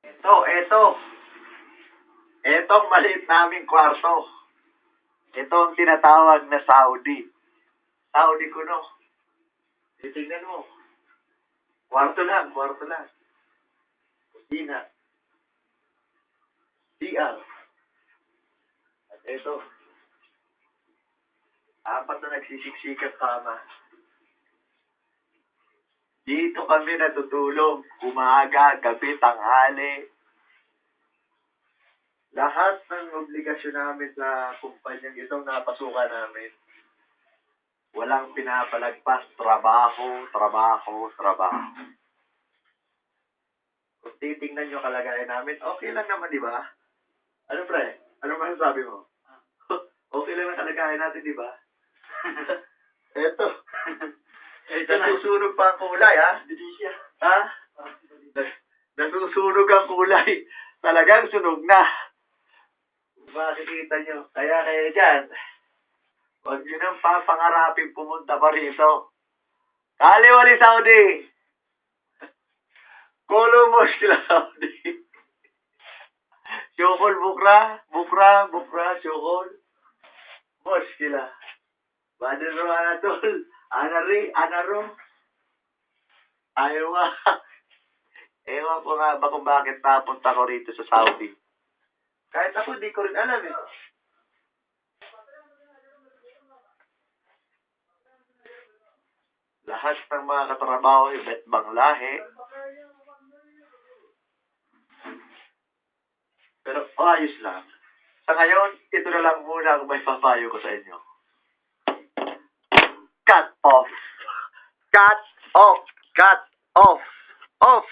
Ito. Itong maliit naming kwarto. Ito ang tinatawag na Saudi. Saudi kuno. Titignan mo. Kwarto lang. Kusina. CR. At ito. 4 na nagsisiksikat kama. Dito kami natutulog. Umaga, gabi, tanghali. Lahat ng obligasyon namin sa kumpanyang itong napasukan namin. Walang pinapalagpas. Trabaho. Kung titingnan nyo kalagayan namin, okay lang naman, di ba? Ano pre? Ano masasabi mo? Okay lang ang kalagayan natin, di ba? Eto. Nasusunog pa ang kulay, ha? Ha? Nasusunog ang kulay. Talagang sunog na. Makikita nyo. Kaya dyan, huwag nyo nang papangarapin pumunta pa rito. Kaliwali Saudi. Kulo muskila Saudi. Syukol bukra, syukol. Muskila. Badero anatol. Anaro. Ayaw. Ewan ko nga ba kung bakit napunta ko rito sa Saudi. Kahit ako, di ko rin alam eh. Lahat ng mga katrabaho, iba't bang lahi. Pero ayos lang. Sa ngayon, ito na lang muna ang may papayo ko sa inyo. Cut off. Off.